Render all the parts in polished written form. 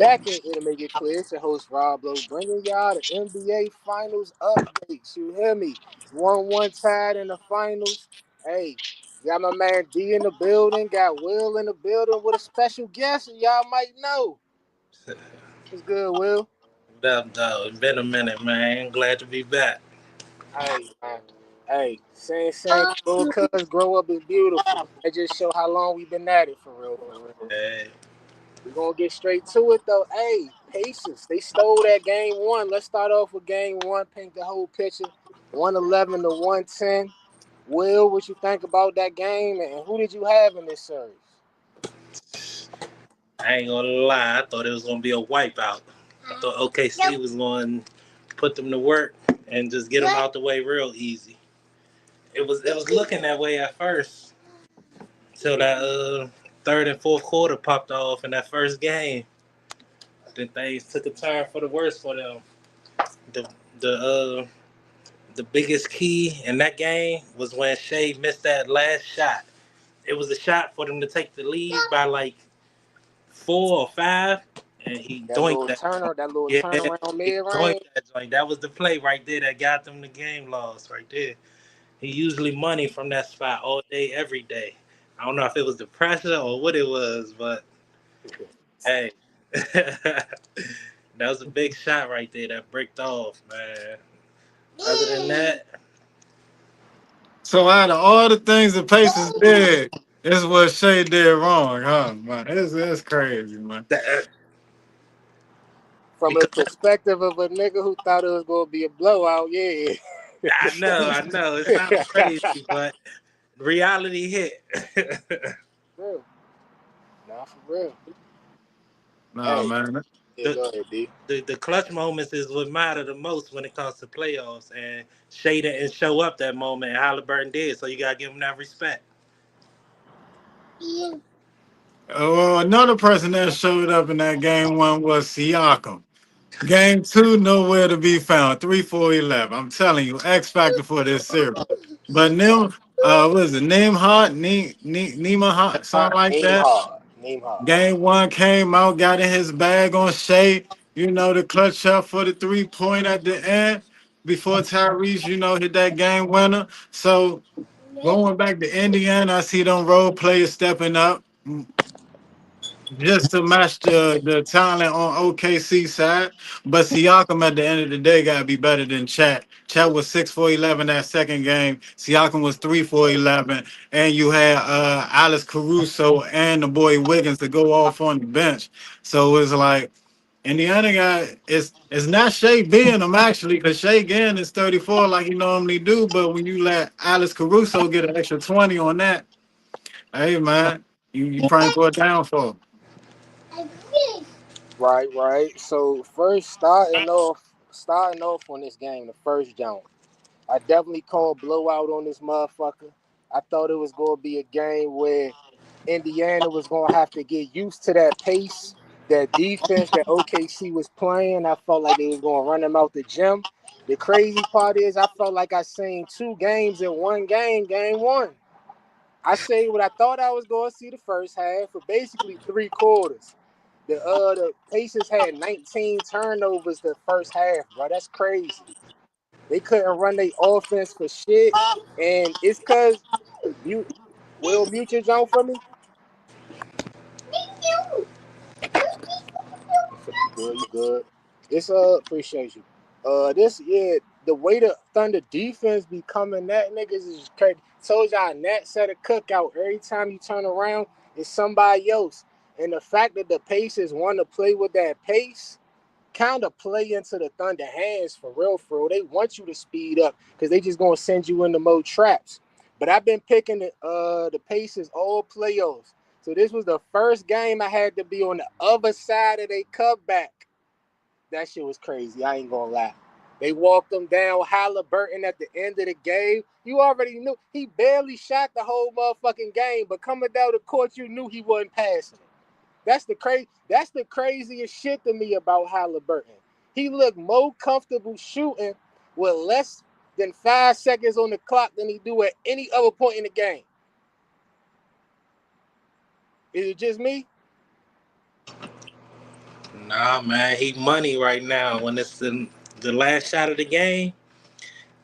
back in It'll Make It Clear. It's your host, Rob Lowe, bringing y'all the NBA Finals updates. You hear me? 1-1 tied in the finals. Hey, got my man D in the building, got Will in the building with a special guest, and y'all might know. What's good, Will? What up, though? It's been a minute, man. Glad to be back. Hey, man. Hey, saying, little cuz grow up is beautiful. That just show how long we been at it for real, for real. Hey, We're gonna get straight to it though. Hey, Pacers. They stole that game one. Let's start off with game one, paint the whole picture. 111 to 110. Will, what you think about that game and who did you have in this series? I ain't gonna lie. I thought it was gonna be a wipeout. I thought OKC was going to put them to work and just get them out the way real easy. It was looking that way at first till that third and fourth quarter popped off in that first game. Then things took a turn for the worse for them. The the the biggest key in that game was when Shea missed that last shot. It was a shot for them to take the lead by like 4 or 5, and he doinked that. That little Yeah, turnaround he mid doinked range. that joint. That was the play right there that got them the game loss right there. He usually money from that spot all day, every day. I don't know if it was the pressure or what it was, but hey, that was a big shot right there that bricked off, man. Other than that, So out of all the things the Pacers did, this is what Shea did wrong, huh, man? It's crazy, man. that From a because perspective of a nigga who thought it was gonna be a blowout, yeah. I know, it sounds crazy, but reality hit. Real. Nah, for real. Nah, Hey, man. yeah, the, go ahead, D. the clutch moments is what matter the most when it comes to playoffs. And Shea didn't show up that moment, and Halliburton did. So you gotta give him that respect. Well, another person that showed up in that game one was Siakam. Game two, nowhere to be found. 3-4-11. I'm telling you, X factor for this series. But what is it? Nima Hot, something like Name that. hard. Name hard. Game one came out, got in his bag on Shea. The clutch up for the 3 point at the end before Tyrese, hit that game winner. So going back to Indiana, I see them role players stepping up just to match the talent on OKC side. But Siakam at the end of the day gotta be better than Chat. Chat was 6-for-11 that second game. Siakam was 3-for-11. And you had Alice Caruso and the boy Wiggins to go off on the bench. So it's like Indiana guy it's not Shea being them actually, because Shea Gann is 34 like he normally do. But when you let Alice Caruso get an extra 20 on that, hey man, you praying for a downfall. Right, right. So first, starting off on this game, the first jump, I definitely called blowout on this motherfucker. I thought it was going to be a game where Indiana was going to have to get used to that pace, that defense that OKC was playing. I felt like they was going to run them out the gym. The crazy part is, I felt like I seen two games in one game. Game one, I say what I thought I was going to see the first half for basically 3 quarters. The Pacers had 19 turnovers the first half, bro. That's crazy. They couldn't run their offense for shit, and it's cause you will mute your zone for me. You good? You good? It's appreciate you. This yeah, the way the Thunder defense be coming at niggas is crazy. Told y'all Nat set a cookout every time you turn around. It's somebody else, and the fact that the Pacers want to play with that pace kind of play into the Thunder hands for real, for real. They want you to speed up because they just gonna send you into more traps. But I've been picking the Pacers all playoffs. So this was the first game I had to be on the other side of their cutback. That shit was crazy. I ain't gonna lie. They walked them down Halliburton at the end of the game. You already knew he barely shot the whole motherfucking game, but coming down the court, you knew he wasn't passing. That's the craziest shit to me about Halliburton. He looked more comfortable shooting with less than 5 seconds on the clock than he do at any other point in the game. Is it just me? Nah, man, he money right now. When it's the last shot of the game,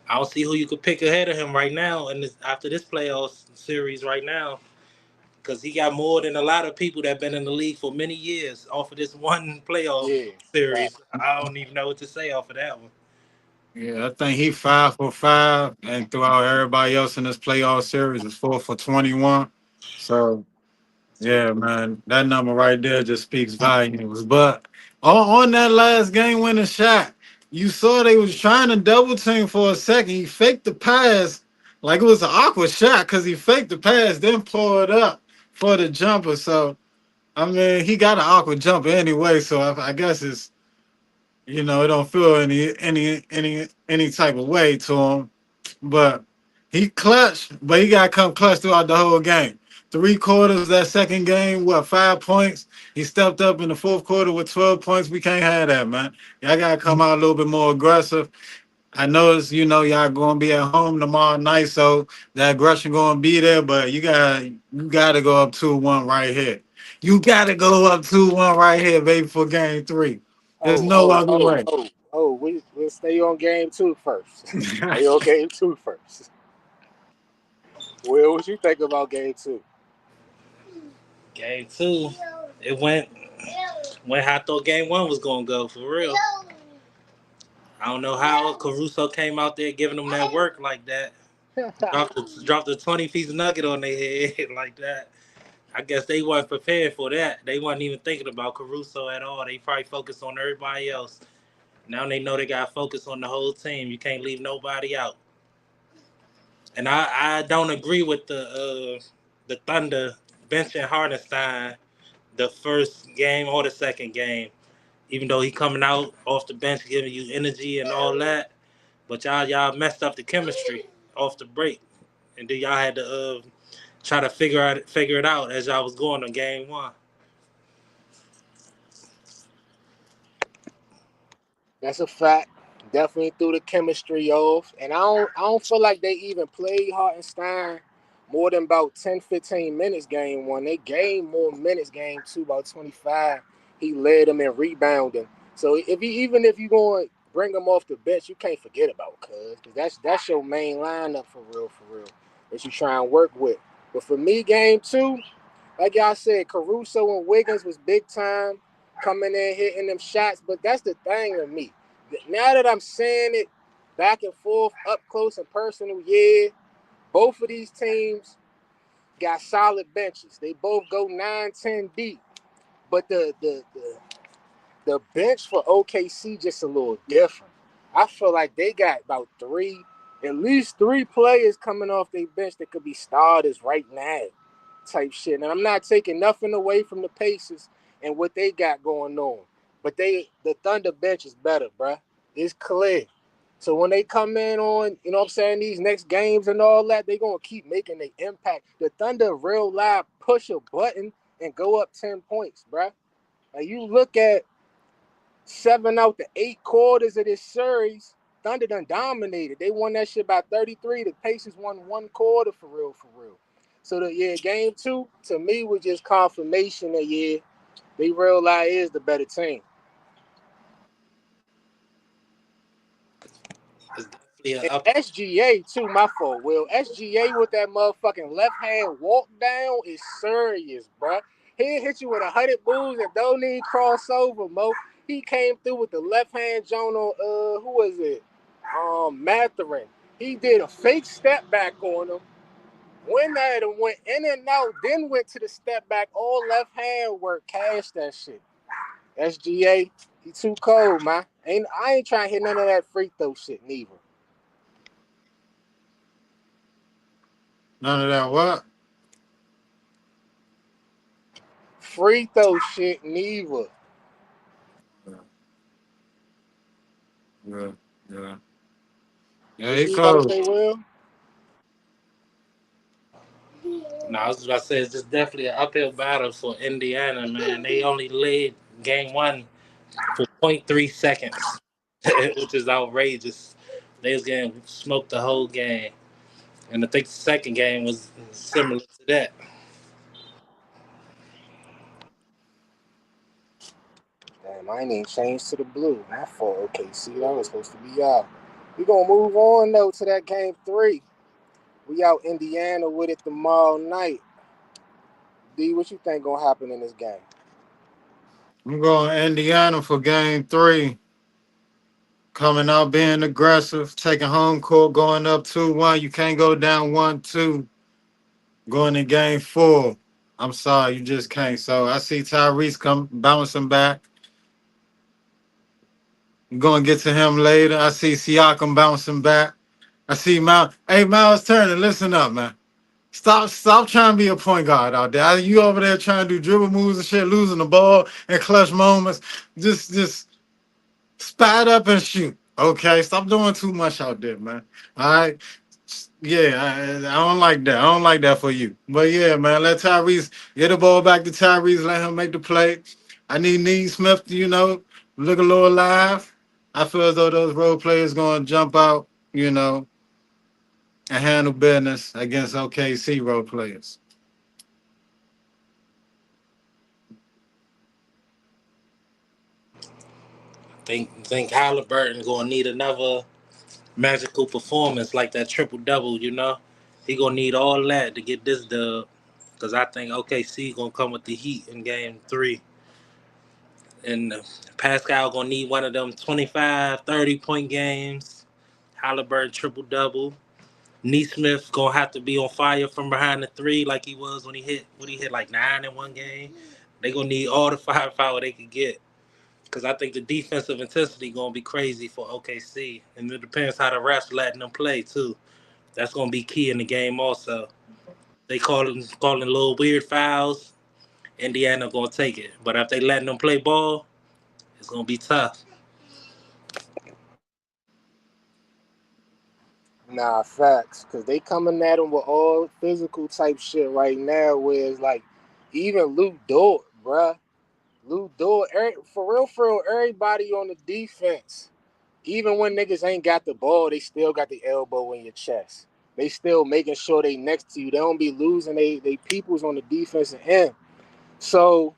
I don't see who you could pick ahead of him right now. And after this playoff series right now, because he got more than a lot of people that been in the league for many years off of this one playoff Yeah, fact. series. I don't even know what to say off of that one. Yeah, I think he 5 for 5, and throughout everybody else in this playoff series is 4 for 21. So yeah, man, that number right there just speaks volumes. But on that last game winning shot, you saw they was trying to double team for a second. He faked the pass like it was an awkward shot because he faked the pass, then pulled up for the jumper. So I mean, he got an awkward jumper anyway. So I guess it's it don't feel any type of way to him. But he clutched, but he got to come clutch throughout the whole game. 3 quarters that second game, what, 5 points? He stepped up in the fourth quarter with 12 points. We can't have that, man. Y'all got to come out a little bit more aggressive. I notice, y'all going to be at home tomorrow night, so that aggression going to be there, but you got to go up 2-1 right here. You got to go up 2-1 right here, baby, for game three. There's Oh, no oh, other oh, way. oh, oh. We'll stay on game two first. Stay on game two first. Well, what you think about game two? Game two, it went how I thought game one was gonna go for real. I don't know how Caruso came out there giving them that work like that. Dropped a 20-piece nugget on their head like that. I guess they wasn't prepared for that. They wasn't even thinking about Caruso at all. They probably focused on everybody else. Now they know they got to focus on the whole team. You can't leave nobody out. And I don't agree with the Thunder benching Hardenstein the first game or the second game. Even though he coming out off the bench giving you energy and all that, but y'all messed up the chemistry off the break, and then y'all had to try to figure it out as y'all was going on game one. That's a fact. Definitely threw the chemistry off. And I don't feel like they even played Hartenstein more than about 10, 15 minutes game one. They gained more minutes game two, about 25. He led them in rebounding. So even if you going to bring him off the bench, you can't forget about Cuz. Because that's your main lineup for real. That you try and work with. But for me, game two, like y'all said, Caruso and Wiggins was big time coming in hitting them shots. But that's the thing with me. Now that I'm saying it back and forth, up close and personal, yeah, both of these teams got solid benches. They both go 9, 10 deep. But the bench for OKC just a little different. I feel like they got about at least three players coming off their bench that could be starters right now, type shit. And I'm not taking nothing away from the Pacers and what they got going on, but the Thunder bench is better, bruh. It's clear. So when they come in on, you know what I'm saying, these next games and all that, they gonna keep making the impact. The Thunder real live push a button and go up 10 points, bruh. Like you look at 7 out the 8 quarters of this series, Thunder done dominated. They won that shit by 33. The Pacers won 1 quarter for real, for real. So game two to me was just confirmation that they real life is the better team. It's definitely an And up. SGA too, my fault. Will SGA with that motherfucking left hand walk down is serious, bruh. He hit you with 100 moves and don't need crossover, Mo. He came through with the left hand Joan on who was it? Matherin. He did a fake step back on him. Went at him, went in and out, then went to the step back, all left hand work, cash that shit. SGA, he too cold, man. I ain't trying to hit none of that free throw shit neither. None of that what? Free throw shit neither. Yeah, yeah, yeah. Yeah, What he you about to cold. say, Will? No, I was about to say it's just definitely an uphill battle for Indiana, man. They only led game one for point 0.3 seconds, which is outrageous. They was getting smoked the whole game, and I think the second game was similar to that. Damn, I ain't even changed to the blue. My fault, OKC. That was supposed to be y'all. We gonna move on though to that game three. We out Indiana with it tomorrow night. D, what you think gonna happen in this game? I'm going Indiana for game three. Coming out being aggressive, taking home court, going up 2-1. You can't go down 1-2 going to game four. I'm sorry, you just can't. So I see Tyrese come bouncing back. I'm gonna get to him later. I see Siakam bouncing back. I see Miles. Hey, Miles Turner, listen up, man. Stop trying to be a point guard out there. You over there trying to do dribble moves and shit, losing the ball in clutch moments. Just spat up and shoot. Okay, stop doing too much out there, man. All right. Yeah, I don't like that. I don't like that for you. But yeah, man, let Tyrese get the ball back to Tyrese. Let him make the play. I need Smith to, look a little alive. I feel as though those role players going to jump out, and handle business against OKC role players. Think Halliburton gonna need another magical performance like that triple double. He gonna need all that to get this dub. Cause I think OKC gonna come with the heat in game three, and Pascal gonna need one of them 25, 30 point games. Halliburton triple double. Neesmith gonna have to be on fire from behind the three like he was when he hit like 9 in one game. They gonna need all the firepower they can get. Because I think the defensive intensity gonna be crazy for OKC, and it depends how the refs letting them play too. That's gonna be key in the game also. They calling little weird fouls. Indiana gonna take it, but if they letting them play ball, it's gonna be tough. Nah, facts. Cause they coming at him with all physical type shit right now. Where it's like, even Luke Dort, bruh. Luke Dort, for real, everybody on the defense. Even when niggas ain't got the ball, they still got the elbow in your chest. They still making sure they next to you. They don't be losing they peoples on the defensive end. So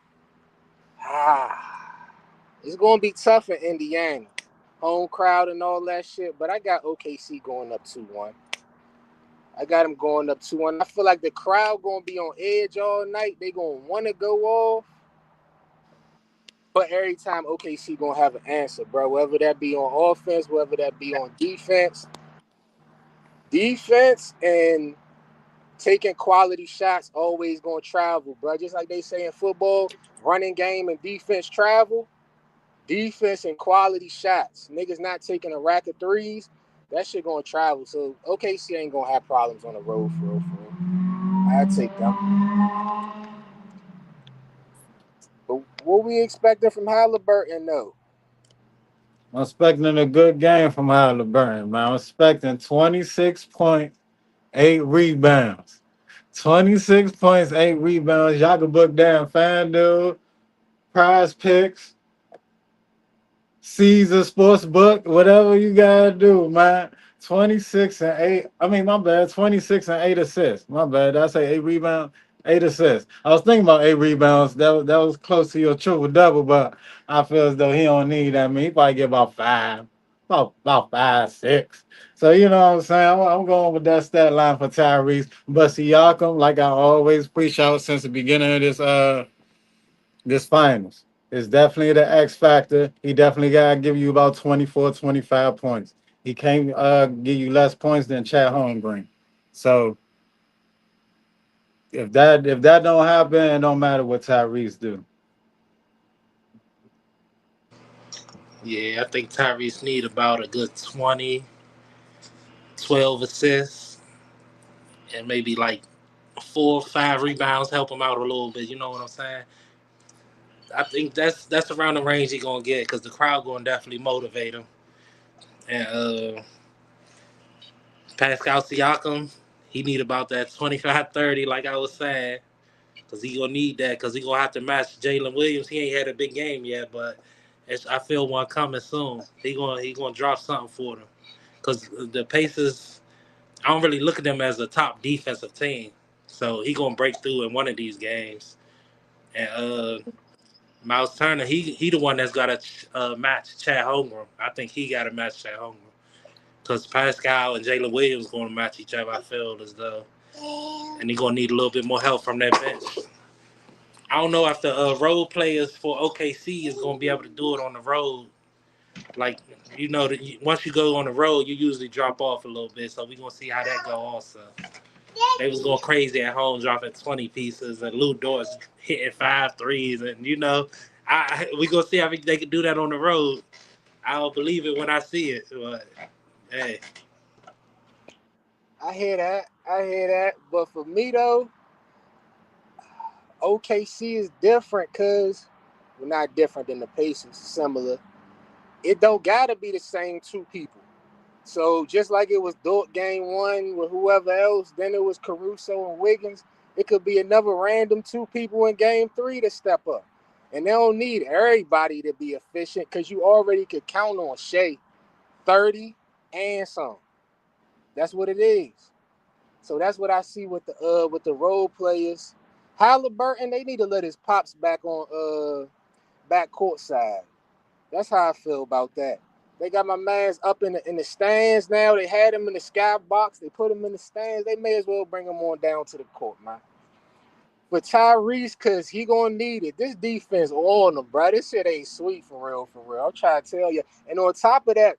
it's gonna be tough in Indiana. Home crowd and all that shit. But I got OKC going up 2-1. I got them going up 2-1. I feel like the crowd gonna be on edge all night. They gonna wanna go off. But every time OKC gonna have an answer, bro. Whether that be on offense, whether that be on defense and taking quality shots always gonna travel, bro. Just like they say in football, running game and defense travel. Defense and quality shots. Niggas not taking a rack of threes. That shit gonna travel. So OKC ain't gonna have problems on the road for real, for real. I take them. But what we expecting from Halliburton though? I'm expecting a good game from Halliburton, man. I'm expecting 26.8 rebounds. 26 points, 8 rebounds. Y'all can book down FanDuel, Prize Picks, Caesar Sportsbook, whatever you gotta do, man. 26 and 8. I mean, my bad. 26 and 8 assists. My bad. Did I say 8 rebounds? 8 assists. I was thinking about 8 rebounds. That was close to your triple double, but I feel as though he don't need that. I mean, he probably get about five, about 5, 6. So you know what I'm saying? I'm going with that stat line for Tyrese. But Siakam, like I always preach out since the beginning of this finals. It's definitely the X factor. He definitely got to give you about 24, 25 points. He can't give you less points than Chad Holmgren. So if that don't happen, it don't matter what Tyrese do. Yeah, I think Tyrese need about a good 20, 12 assists, and maybe like 4 or 5 rebounds help him out a little bit. You know what I'm saying? I think that's around the range he gonna get because the crowd gonna definitely motivate him. And Pascal Siakam, he need about that 25, 30, like I was saying, because he gonna need that because he gonna have to match Jalen Williams. He ain't had a big game yet, but I feel one coming soon. He gonna drop something for them because the Pacers. I don't really look at them as a top defensive team, so he gonna break through in one of these games. And Miles Turner, he the one that's got to match Chad Holmgren. I think he got to match Chad Holmgren because Pascal and Jalen Williams going to match each other. I feel as though, and he gonna need a little bit more help from that bench. I don't know if the role players for OKC is gonna be able to do it on the road. Like once you go on the road, you usually drop off a little bit. So we gonna see how that go. Also, they was going crazy at home, dropping 20 pieces, and Lou Dort's hitting 5 threes, and we gonna see how they can do that on the road. I'll believe it when I see it. But hey, I hear that. I hear that. But for me though, OKC is different because we're not different than the Pacers. Similar. It don't gotta be the same two people. So just like it was Dort game one with whoever else, then it was Caruso and Wiggins. It could be another random two people in game three to step up. And they don't need everybody to be efficient because you already could count on Shea 30 and some. That's what it is. So that's what I see with the role players. Halliburton, they need to let his pops back on back court side. That's how I feel about that. They got my man's up in the stands now. They had him in the sky box. They put him in the stands. They may as well bring him on down to the court, man. But Tyrese, cause he gonna need it. This defense on him, bro. This shit ain't sweet for real, for real. I'm trying to tell you. And on top of that,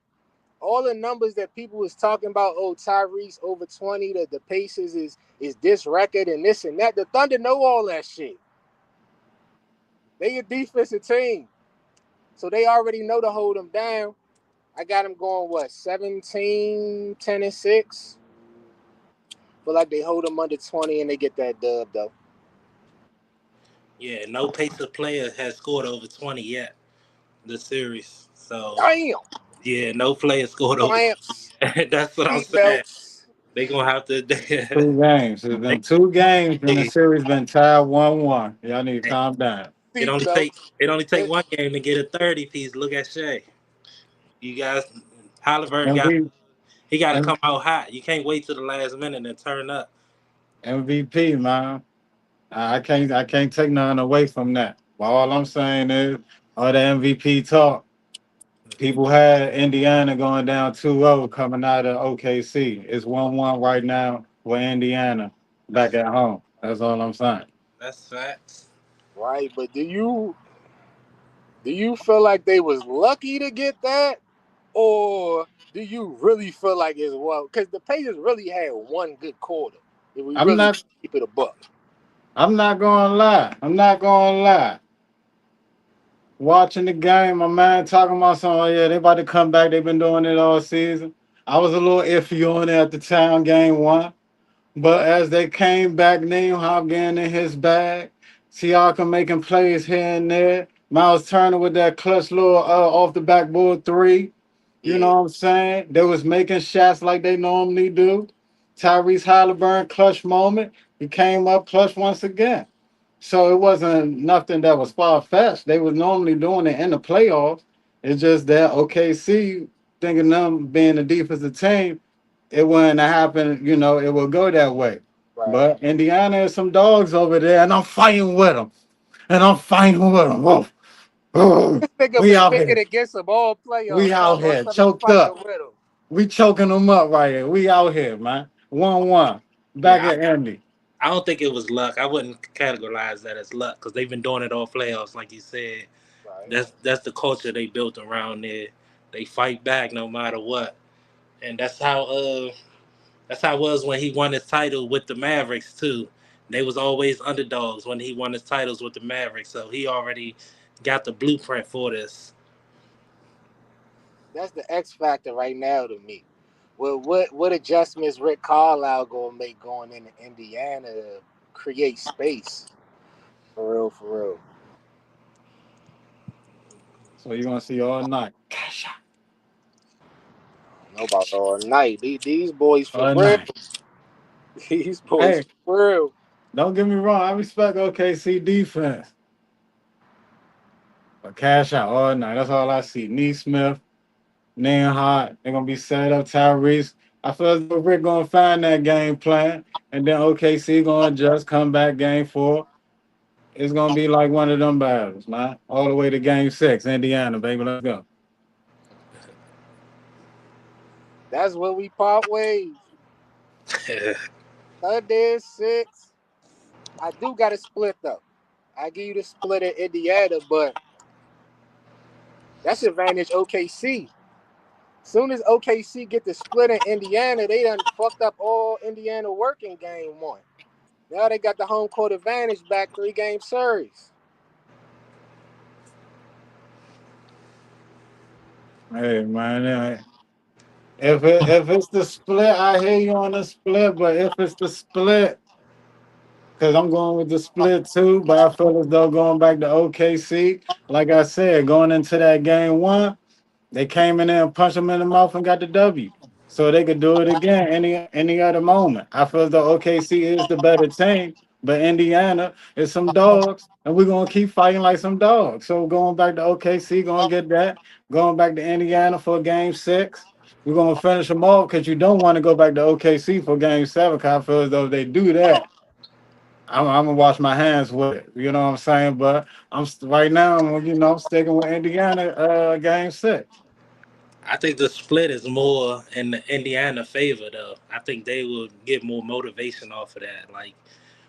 all the numbers that people was talking about, oh, Tyrese over 20, the Pacers is this record and this and that. The Thunder know all that shit. They a defensive team. So they already know to hold them down. I got them going, what, 17, 10, and 6? Feel like they hold them under 20 and they get that dub, though. yeah, no Pacers player has scored over 20 yet this series. So Damn! yeah, no player scored over Clamps, 20. That's what I'm seat saying. belts. They gonna have to. 2 games. It's They, been 2 games, and the hey, series been tied 1-1. Y'all need to hey, calm down. it Seat only take belts. it only take It, one game to get a 30 piece. Look at Shea. You guys, Halliburton And got we he got to and come out hot. You can't wait till the last minute and turn up. MVP, man. I can't take nothing away from that. But all I'm saying is, all the MVP talk. People had Indiana going down 2-0 coming out of OKC. It's 1-1 right now with Indiana back at home. That's all I'm saying. That's facts. right, but do you feel like they was lucky to get that? Or do you really feel like it's well? Because the Pacers really had one good quarter. If we I'm really not keep it a buck. I'm not gonna lie. I'm not gonna lie. Watching the game, my man talking about something. Oh, yeah, they about to come back. They've been doing it all season. I was a little iffy on it at the time, game one. But as they came back, Neil Hop getting in his bag, Siakam making plays here and there, Miles Turner with that clutch little off the backboard three. You Yeah, know what I'm saying? They was making shots like they normally do. Tyrese Halliburton clutch moment. He came up clutch once again. So it wasn't nothing that was far fetched. They was normally doing it in the playoffs. It's just that OKC thinking them being a defensive team, it wouldn't happen. It will go that way. right. But Indiana has some dogs over there, and I'm fighting with them. And I'm fighting with them. Woof. Woof. This nigga We been out picking here. against them all We playoffs. Now out all of a here sudden I'm choked fighting up. with him. We choking them up right here. We out here, man. 1-1. Back Yeah, at Andy. I don't think it was luck. I wouldn't categorize that as luck because they've been doing it all playoffs, like you said. Right. That's the culture they built around there. They fight back no matter what, and that's how it was when he won his title with the Mavericks too. They was always underdogs when he won his titles with the Mavericks, so he already got the blueprint for this. That's the X factor right now to me. Well, what adjustments Rick Carlisle gonna make going into Indiana to create space? For real, for real. So you're gonna see all night. Cash out. I don't know about all night. These boys for All real. night. These boys Hey, for real. don't get me wrong. I respect OKC defense. But cash out all night. That's all I see. Neesmith, Hot. They're gonna be set up. Tyrese. I feel as though Rick gonna find that game plan, and then OKC gonna just come back game 4. It's gonna be like one of them battles, man. All the way to game 6, Indiana, baby. Let's go. That's where we part ways. Third day 6. I do got a split though. I give you the split at Indiana, but that's advantage OKC. Soon as OKC get the split in Indiana, they done fucked up all Indiana work in game 1. Now they got the home court advantage back 3-game series. Hey, man. If it's the split, I hear you on the split. But if it's the split, because I'm going with the split too. But I feel as though going back to OKC, like I said, going into that game 1. They came in there and punched them in the mouth and got the W. So they could do it again any other moment. I feel as though OKC is the better team, but Indiana is some dogs, and we're gonna keep fighting like some dogs. So going back to OKC, gonna get that. Going back to Indiana for game 6. We're gonna finish them off because you don't want to go back to OKC for game 7. Cause I feel as though if they do that, I'm gonna wash my hands with it. You know what I'm saying? But right now, sticking with Indiana game 6. I think the split is more in the Indiana favor though. I think they will get more motivation off of that. Like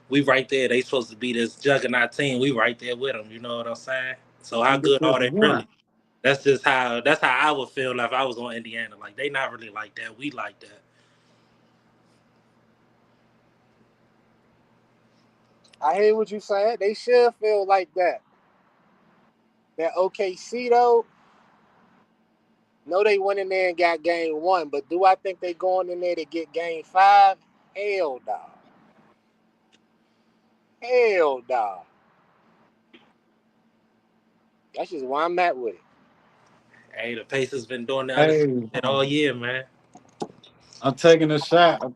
we right there. They supposed to be this juggernaut team. We right there with them. You know what I'm saying? So how And get good this are they one. really? That's how I would feel if I was on Indiana. Like they not really like that. We like that. I hear what you saying. They should feel like that. That OKC though, no, they went in there and got game 1, but do I think they going in there to get game 5? Hell no. Hell no. That's just where I'm at with it. Hey, the Pacers been doing the other Hey, shit all year, man. I'm taking a shot. I'm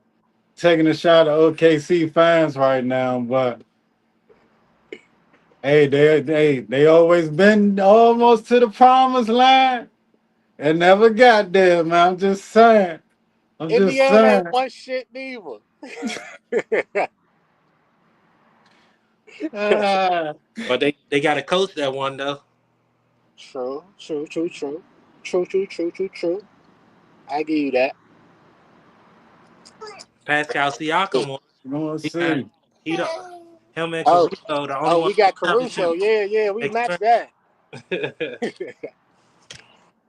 taking a shot at OKC fans right now, but hey, they always been almost to the promised land and never got there, man. I'm just saying. I'm just Indiana ain't saying. won shit neither. Ah, But they got a coach that won though. True, true, true, true. True, true, true, true, true. I give you that. Pascal Siakam won. you gonna He got see. he the him and Oh, Caruso the only oh, one we got championship Caruso. Yeah, yeah, we matched experience. that.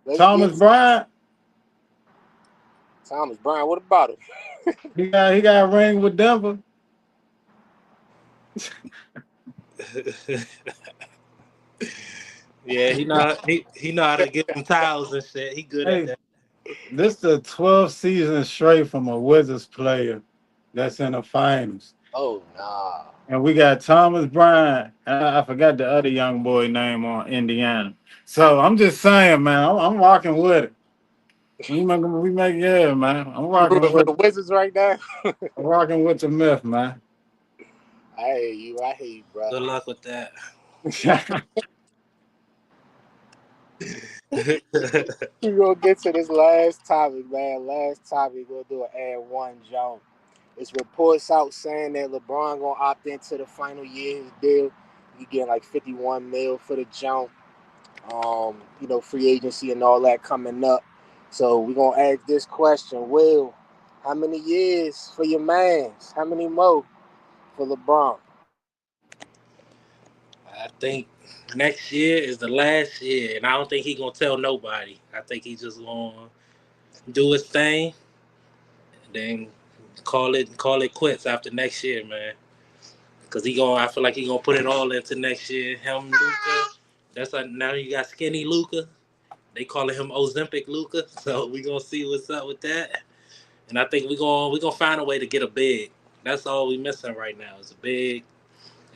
Let's get Thomas Bryant, Thomas Brown. What about him? he got a ring with Denver. Yeah, he know how to get them towels and shit. He good at Hey, that. this the 12th season straight from a Wizards player that's in the finals. Oh nah. And we got Thomas Bryant, and I forgot the other young boy name on Indiana. So I'm just saying, man, I'm rocking with it. Yeah, man. You rooting for the Wizards right now? I'm rocking with the myth, man. I hear you. I hear you, bro. Good luck with that. We gonna get to this last topic, man. Last topic. We'll do an add one jump. It's reports out saying that LeBron gonna opt into the final year of his deal. He getting like 51 mil for the jump. Free agency and all that coming up. So we're gonna ask this question: Will, how many years for your mans? How many more for LeBron? I think next year is the last year, and I don't think he gonna tell nobody. I think he just gonna do his thing, and then call it quits after next year, man. Cause I feel like he gonna put it all into next year. Him, Luca. Now you got skinny Luca. They calling him Ozempic Luca. So we gonna see what's up with that. And I think we gonna find a way to get a big. That's all we missing right now is a big.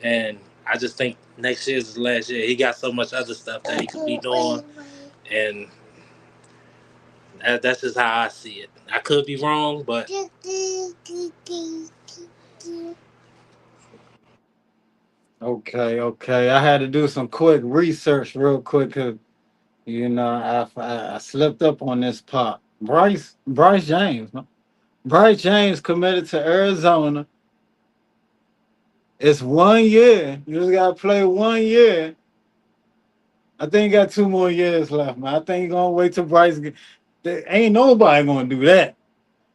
And I just think next year's the last year. He got so much other stuff that he could be doing, and that's just how I see it. I could be wrong, but Okay, okay. I had to do some quick research real quick because, I slipped up on this pop. Bryce James. No? Bryce James committed to Arizona It's 1 year. You just gotta play 1 year. I think he got 2 more years left, man. I think he's gonna wait till Bryce. There ain't nobody gonna do that.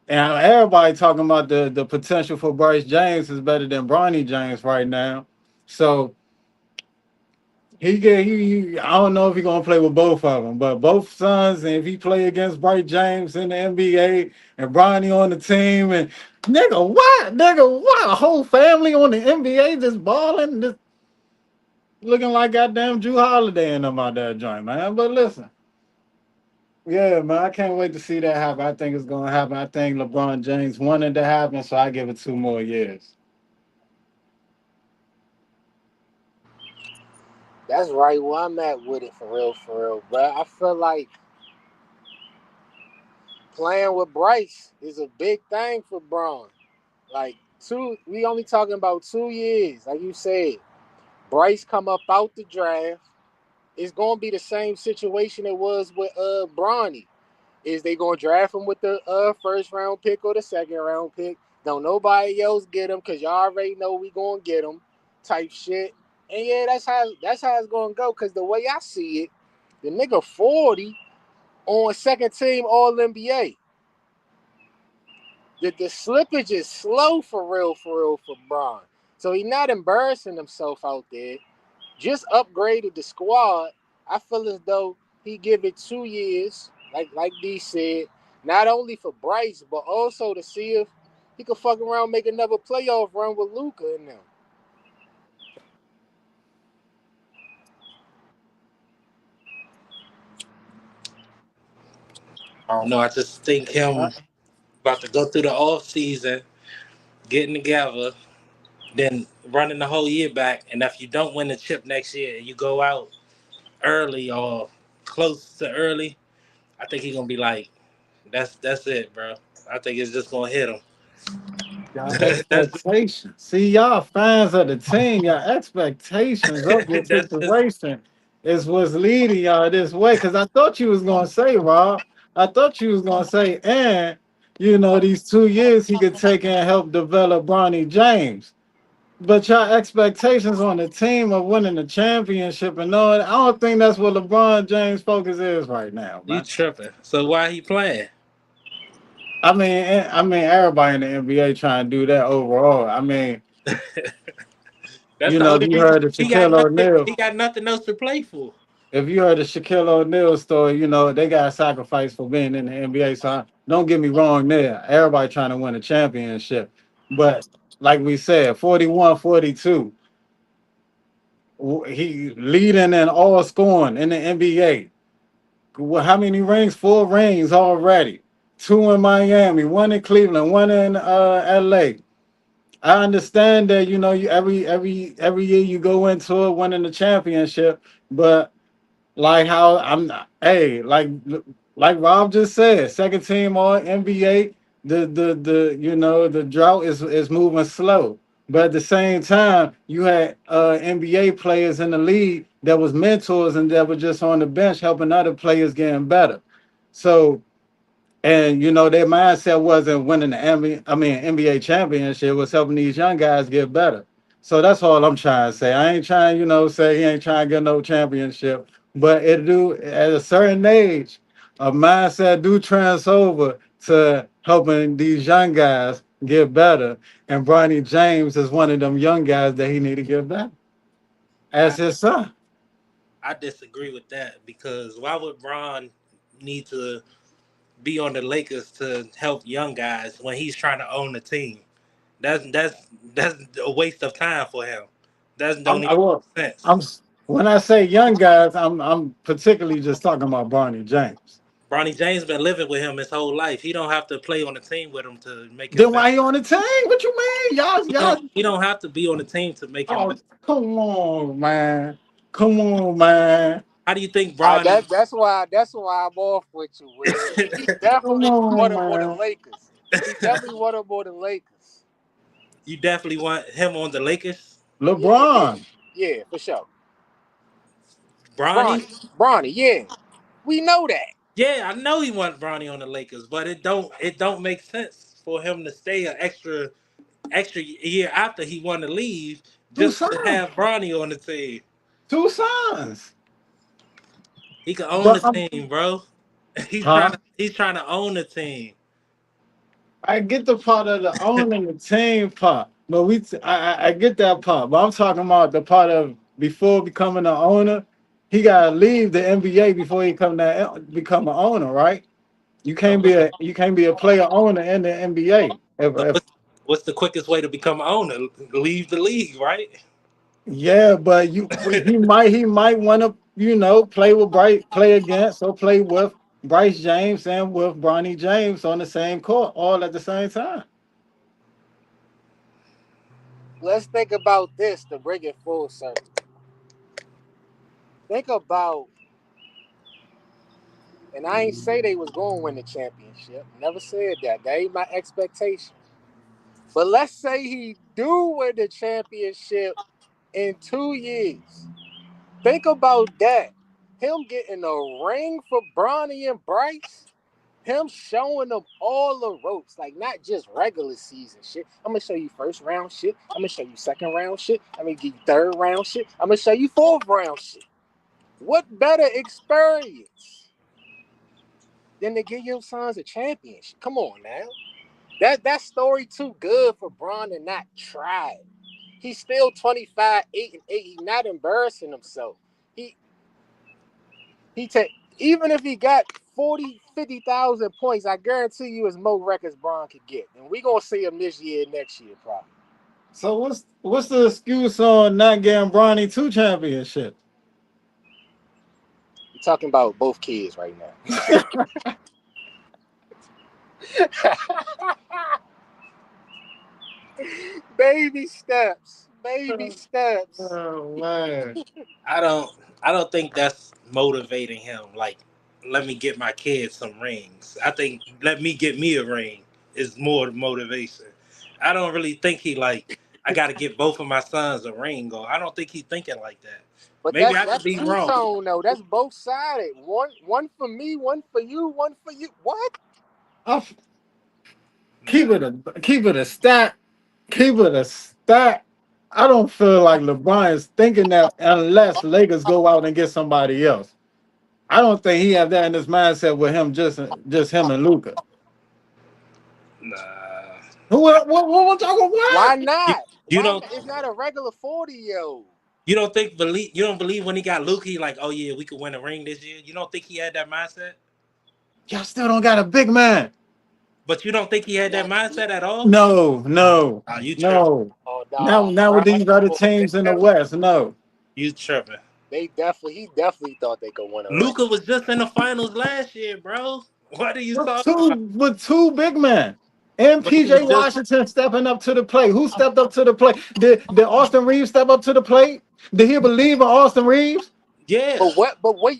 And everybody talking about the potential for Bryce James is better than Bronny James right now. So I don't know if he's gonna play with both of them, but both sons, and if he play against Bryce James in the NBA and Bronny on the team, and nigga what a whole family on the NBA just balling, just looking like goddamn Drew Holiday and them out there joint, man. But listen, yeah, man, I can't wait to see that happen. I think it's gonna happen. I think LeBron James wanted to happen, so I give it 2 more years. That's right where I'm at with it for real. But I feel like playing with Bryce is a big thing for Braun. Like we only talking about 2 years, like you said. Bryce come up out the draft. It's gonna be the same situation it was with Bronny. Is they gonna draft him with the first round pick or the second round pick? Don't nobody else get him because y'all already know we gonna get him, type shit. And yeah, that's how it's gonna go. Cause the way I see it, the nigga 40 on second team All NBA. The slippage is slow for Braun. So he not embarrassing himself out there. Just upgraded the squad. I feel as though he give it 2 years, like D said, not only for Bryce, but also to see if he could fuck around, make another playoff run with Luca in them. I don't know. I just think I, him about to go through the off season, getting together, then running the whole year back. And if you don't win the chip next year, and you go out early or close to early, I think he's gonna be like, that's it, bro. I think it's just gonna hit him. y'all that's expectations. See, y'all fans of the team, y'all expectations of the that's just situation is what's leading y'all this way. Cause I thought you was gonna say, Rob. I thought you was gonna say, and these 2 years he could take and help develop Bronny James. But your expectations on the team of winning the championship and all that, I don't think that's what LeBron James' focus is right now, you man. tripping. So why he playing? I mean, everybody in the NBA trying to do that overall. I mean, That's the if only you reason heard of he got Shaquille nothing. O'Neal, He got nothing else to play for. if you heard the Shaquille O'Neal story, they got sacrificed for being in the NBA. So don't get me wrong there. Everybody trying to win a championship. But like we said, 41, 42, he leading in all scoring in the NBA. Well, how many rings? 4 rings already. Two in Miami, one in Cleveland, one in LA. I understand that you every year you go into it winning the championship, but like how I'm not, hey, like Rob just said, second team all NBA, the drought is moving slow. But at the same time, you had NBA players in the league that was mentors and that were just on the bench helping other players getting better. So and their mindset wasn't winning the NBA championship, it was helping these young guys get better. So that's all I'm trying to say. I ain't trying, say he ain't trying to get no championship. But it do at a certain age, a mindset do trans over to helping these young guys get better. And Bronny James is one of them young guys that he need to get better as I his son. I disagree with that because why would Bron need to be on the Lakers to help young guys when he's trying to own the team? That's a waste of time for him. That I'm don't I even will make sense. I'm when I say young guys, I'm particularly just talking about Bronny James. Bronny James been living with him his whole life. He don't have to play on the team with him to make him Then better. why he on the team? What you mean? Y'all. He don't have to be on the team to make him Oh, better. come on, man. Come on, man. How do you think I, Bron? that's why I'm off with you with it. He Come definitely on, want him more than man. Lakers. He definitely want him more than Lakers. You definitely want him on the Lakers, Yeah, yeah, LeBron. yeah, for sure. Bronny. Bronny, yeah, we know that. Yeah, I know he wants Bronny on the Lakers, but it don't make sense for him to stay an extra year after he want to leave Two just to sons. have Bronny on the team. Two sons. He can own But the team, bro. huh? He's trying to own the team. I get the part of the owning the team part, but I get that part. But I'm talking about the part of before becoming an owner, he gotta leave the NBA before he become an owner, right? So You can't be a player owner in the NBA. so If what's the quickest way to become an owner? Leave the league, right? yeah, but he might want to play with play against or play with Bryce James and with Bronny James on the same court all at the same time. Let's think about this to bring it full circle. Think about, and I ain't say they was going to win the championship. Never said that. That ain't my expectation. But let's say he do win the championship in 2 years. Think about that. Him getting a ring for Bronny and Bryce. Him showing them all the ropes, like not just regular season shit. I'm gonna show you first round shit. I'm gonna show you second round shit. I'm gonna give you third round shit. I'm gonna show you fourth round shit. What better experience than to give your sons a championship? Come on now. That story too good for Bron to not try. He's still 25, 8-8. He's not embarrassing himself. He he take even if he got 40, 50,000 points, I guarantee you it's more records Bron could get. And we gonna see him this year, next year, probably. So what's the excuse on not getting Bronny two championships? We're talking about both kids right now. Baby steps. Baby steps. Oh man. I don't I don't think that's motivating him. Like, let me get my kids some rings. I think let me get me a ring is more the motivation. I don't really think he like I got to get both of my sons a ring. Or I don't think he's thinking like that. But Maybe that's I could that's be two wrong. tone though. That's both sided. One for me, one for you, one for you. What? I f- Nah, keep it a stat. Keep it a stat. I don't feel like LeBron is thinking that unless Lakers go out and get somebody else. I don't think he have that in his mindset with him just him and Luca. nah. What talking Why what? You, not? you Why don't not? It's not a regular 40-year-old. you don't believe when he got Luke, he like, oh yeah, we could win a ring this year. You don't think he had that mindset? Y'all still don't got a big man. But you don't think he had that Not, mindset at all? No, no, Ah, you tripping. no. oh Now with dog. these other teams in the West, no. You tripping. He definitely thought they could win a ring. Luca was just in the finals last year, bro. What are you With talking about? two big men. And But he PJ was just Washington stepping up to the plate. Who stepped up to the plate? Did Austin Reeves step up to the plate? Did he believe in Austin Reeves? yeah. But what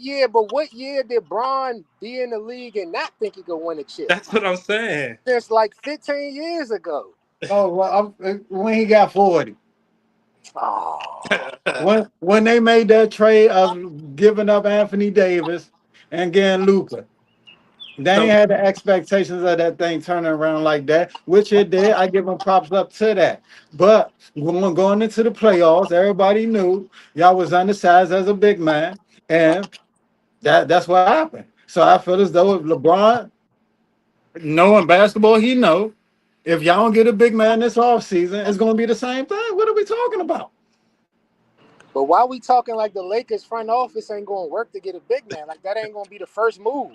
year did Bron be in the league and not think he could win a chip? That's what I'm saying. Since like 15 years ago. Oh, well, when he got 40. Oh. When they made that trade of giving up Anthony Davis and getting Luca. They ain't So had the expectations of that thing turning around like that, which it did. I give them props up to that. But going into the playoffs, everybody knew y'all was undersized as a big man, and that's what happened. So I feel as though if LeBron, knowing basketball, he know if y'all don't get a big man this offseason, it's going to be the same thing. What are we talking about? But why we talking like the Lakers front office ain't going to work to get a big man? Like that ain't going to be the first move.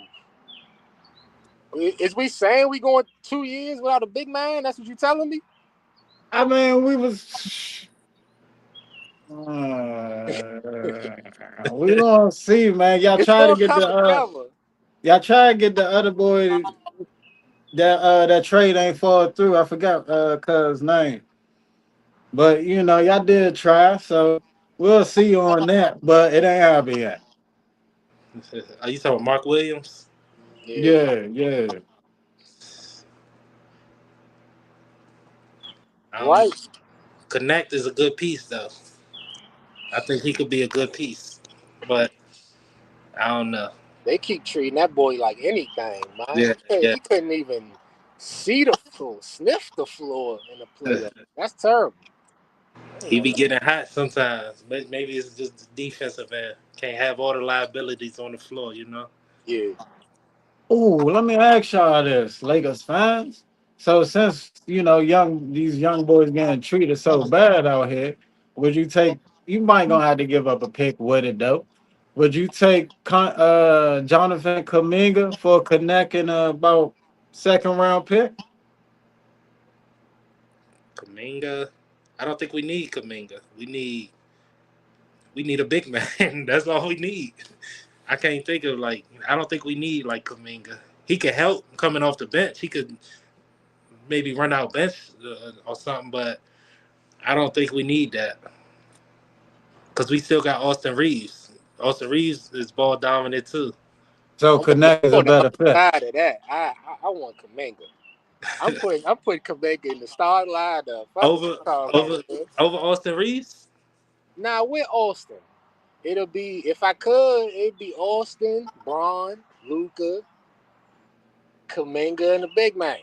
Is we saying we going 2 years without a big man? That's what you telling me? I mean, we gonna see, man. It's going to come together. Y'all try to get the other boy that trade ain't fall through. I forgot cuz name. But y'all did try, so we'll see on that. But it ain't happening yet. are you talking about Mark Williams? Yeah. Yeah, yeah. I don't know. Right. Connect is a good piece though. I think he could be a good piece. But I don't know. They keep treating that boy like anything, man. Yeah, yeah. He couldn't even see the floor, sniff the floor in the playoff. That's terrible. He be getting hot sometimes. Maybe it's just the defensive end. Can't have all the liabilities on the floor, you know? Yeah. Ooh, let me ask y'all this, Lakers fans. So since these young boys getting treated so bad out here, would you take? You might gonna have to give up a pick with it though. Would you take Jonathan Kaminga for connecting about second round pick? Kaminga. I don't think we need Kaminga. We need a big man. That's all we need. I can't think of like I don't think we need like Kaminga. He could help coming off the bench. He could maybe run out bench or something, but I don't think we need that because we still got Austin Reeves. Austin Reeves is ball dominant too. So I'm on, connect is I'm a on the better other fit. side of that. I want Kaminga. I'm putting Kaminga in the start lineup. Fuck what over you talking about, over man. over Austin Reeves. Now with Austin, it'll be if I could, it'd be Austin, Braun, Luca, Kaminga, and the big man.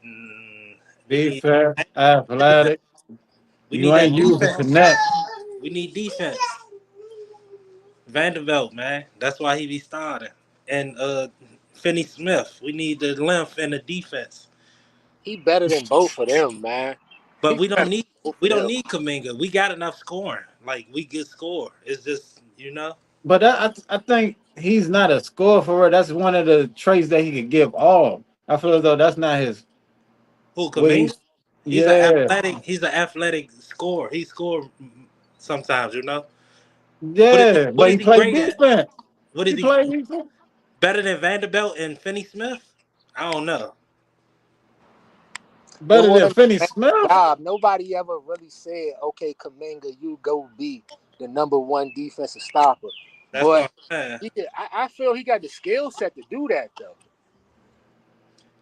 Mm, we need Defense, athletic. we You need that ain't using defense. connect. We need defense. Vanderbilt, man. That's why he be starting. And Finney Smith. We need the length and the defense. He better than both of them, man. But He we better don't need than both we of don't them. need Kaminga. We got enough scoring. Like we get score. It's just But I think he's not a scorer for it. That's one of the traits that he could give all. I feel as though that's not his who what Kaminga. he's yeah. He's an athletic scorer. He score sometimes. Yeah, What but is he he played great at? defense. What is He he played defense. better than Vanderbilt and Finney Smith? I don't know. Better Well, than on Finney that Smith. job, nobody ever really said, "Okay, Kaminga, you go be the number one defensive stopper." That's But what I'm saying. I feel he got the skill set to do that though.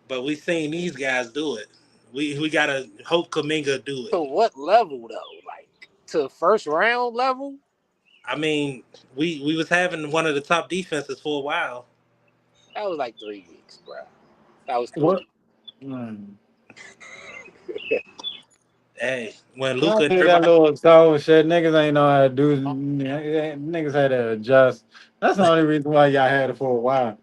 But we seen these guys do it. We gotta hope Kaminga do it. To what level though? Like to first round level? I mean, we was having one of the top defenses for a while. That was like 3 weeks, bro. That was 3 weeks. What? Hmm. Hey, when Y'all Luca and hear that everybody, little tone shit? Niggas ain't know how to do. Niggas had to adjust. That's the only reason why y'all had it for a while.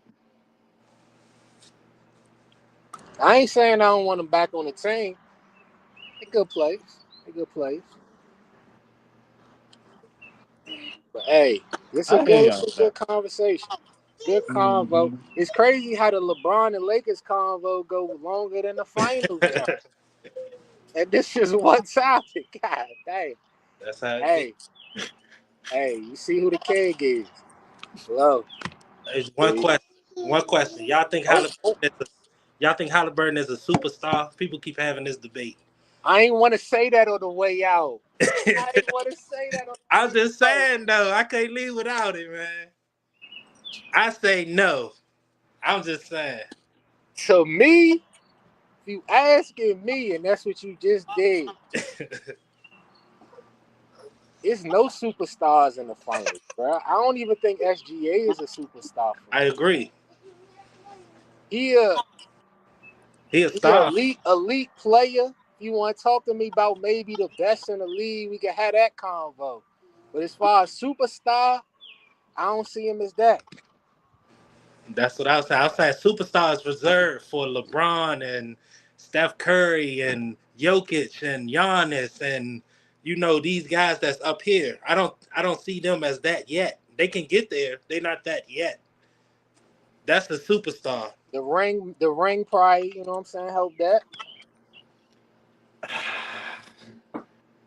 I ain't saying I don't want him back on the team. A good place. A good place. But hey, I hear it's y'all, a man. good conversation. Good convo. Mhm. It's crazy how the LeBron and Lakers convo go longer than the finals jump. And this is one topic. God dang. that's how it be. Hey, hey, you see who the king is. Hello. It's one Yeah. question. One question. Oh, oh, Y'all think Halliburton is a superstar? People keep having this debate. I ain't want to say that on the way out. I ain't want to say that on the I'm way just out. saying though, I can't leave without it, man. I say no. I'm just saying. To me, if you asking me, and that's what you just did, it's no superstars in the finals, bro. I don't even think SGA is a superstar for I me. agree. He a He a he a star. elite player. If you want to talk to me about maybe the best in the league, we can have that convo. But as far as superstar, I don't see him as that. That's what I was saying. I was saying superstars reserved for LeBron and Steph Curry and Jokic and Giannis and these guys that's up here. I don't see them as that yet. They can get there. They're not that yet. That's the superstar. The ring probably, you know what I'm saying, help that.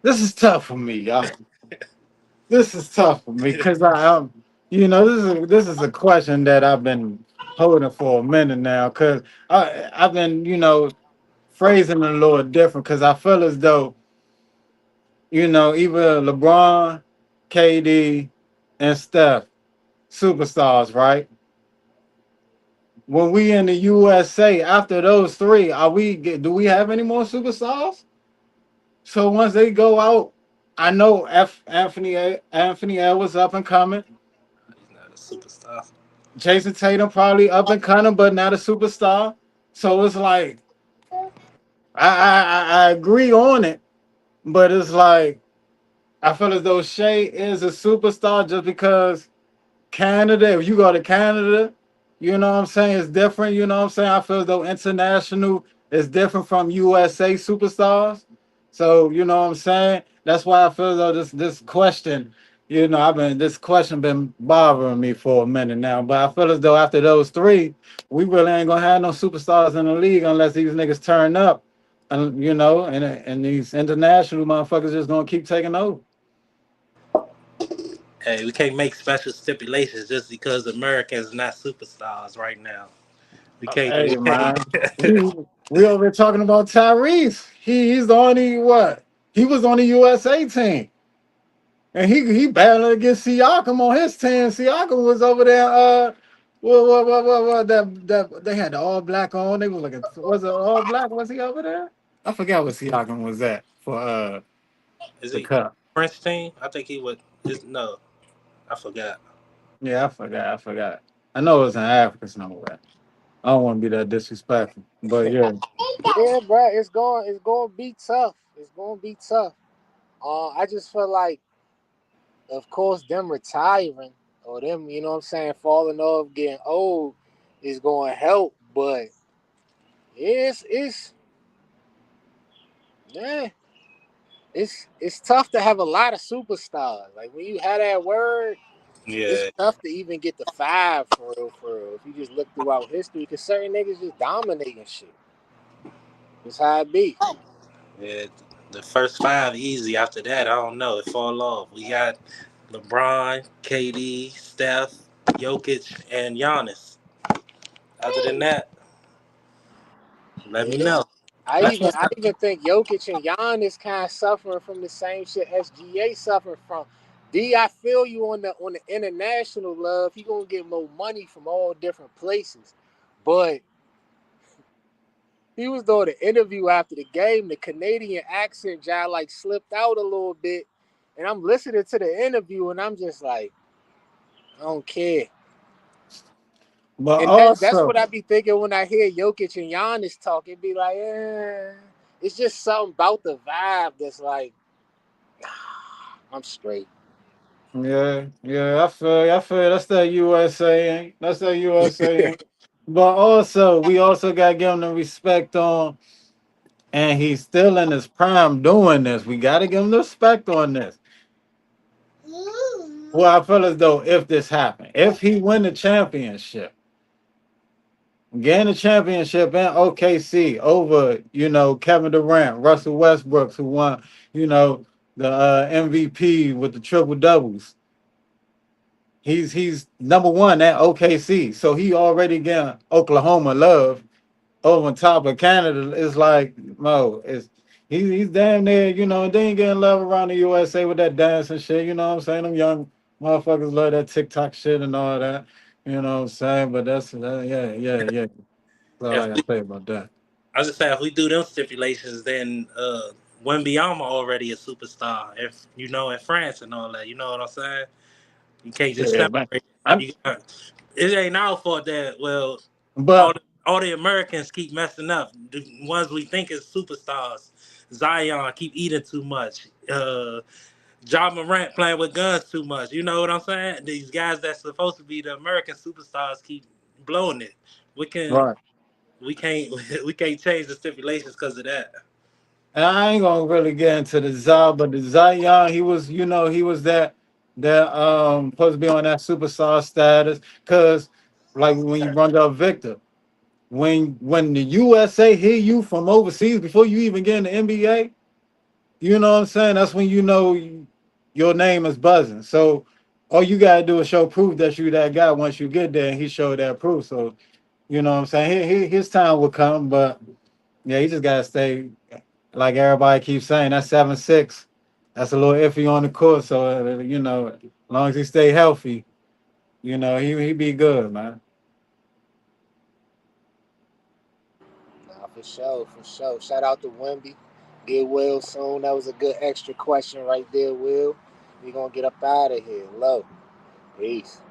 This is tough for me, y'all. This is tough for me because this is a question that I've been holding for a minute now because I've been phrasing it a little different because I feel as though either LeBron, KD, and Steph superstars, right? When we in the USA, after those three, do we have any more superstars? So once they go out, I know Anthony Edwards up and coming. He's not a superstar. Jason Tatum probably up and coming, but not a superstar. So it's like I agree on it, but it's like I feel as though Shea is a superstar just because Canada, if you go to Canada, you know what I'm saying, it's different. You know what I'm saying? I feel as though international is different from USA superstars. So, you know what I'm saying? That's why I feel as though this question, this question been bothering me for a minute now. But I feel as though after those three, we really ain't gonna have no superstars in the league unless these niggas turn up. And and these international motherfuckers just gonna keep taking over. Hey, we can't make special stipulations just because America is not superstars right now. We can't. We Hey can't. man, we over here talking about Tyrese. He's the only what? He was on the USA team, and he battling against Siakam on his team. Siakam was over there. What? That they had the all black on. They was like, was it all black? Was he over there? I forgot what Siakam was at for Is the he cup. French team? I think he would. No, I forgot. Yeah, I forgot. I forgot. I know it was in Africa somewhere. I don't want to be that disrespectful, but yeah. Yeah, bro, it's going to be tough. It's going to be tough. I just feel like, of course, them retiring or them, you know what I'm saying, falling off, getting old, is going to help. But it's yeah, it's tough to have a lot of superstars. Like when you have that word, it's Yeah, tough to even get the five for real, for real. If you just look throughout history, because certain niggas just dominating shit. That's how it be. yeah. The first five easy. After that, I don't know. It fall off. We got LeBron, KD, Steph, Jokic, and Giannis. Other than that, let me Yeah. know. I even think Jokic and Giannis kind of suffering from the same shit SGA suffering from. D, I feel you on the international love. He gonna get more money from all different places, but he was doing the interview after the game. The Canadian accent job like slipped out a little bit, and I'm listening to the interview, and I'm just like, I don't care. But And that's also, what I be thinking when I hear Jokic and Giannis talk. It be like, it's just something about the vibe that's like, I'm straight. I feel that's that USA, ain't? That's that USA, ain't? But also, we also got to give him the respect on, and he's still in his prime doing this. We got to give him the respect on this. Well, I feel as though if this happened, if he win the championship, gain the championship in OKC over, Kevin Durant, Russell Westbrook, who won, the MVP with the triple doubles. He's number one at OKC, so he already getting Oklahoma love over top of Canada. It's like Mo, he's damn near, and they ain't getting love around the USA with that dance and shit. You know what I'm saying? Them young motherfuckers love that TikTok shit and all that. You know what I'm saying? But yeah. That's all If I we, gotta say about that. I was just saying, if we do them stipulations, then Wembyama already a superstar. If in France and all that, you know what I'm saying? You can't just Shit, man. separate. I'm, You got, it ain't our fault that all but the Americans keep messing up. The ones we think is superstars, Zion keep eating too much. John Morant playing with guns too much. You know what I'm saying? These guys that's supposed to be the American superstars keep blowing it. We can right. we can't we can't change the stipulations because of that. And I ain't gonna really get into the Zion, but the Zion, he was that supposed to be on that superstar status. Cause like when you run up Victor, when the USA hear you from overseas before you even get in the NBA, you know what I'm saying? That's when your name is buzzing. So all you gotta do is show proof that you that guy once you get there, and he showed that proof. So you know what I'm saying? His time will come, but yeah, he just gotta stay like everybody keeps saying. That's 7'6". That's a little iffy on the court. So as long as he stay healthy, he be good, man. Nah, for sure, for sure. Shout out to Wimby. Get well soon. That was a good extra question right there, Will. We gonna get up out of here. Low. Peace.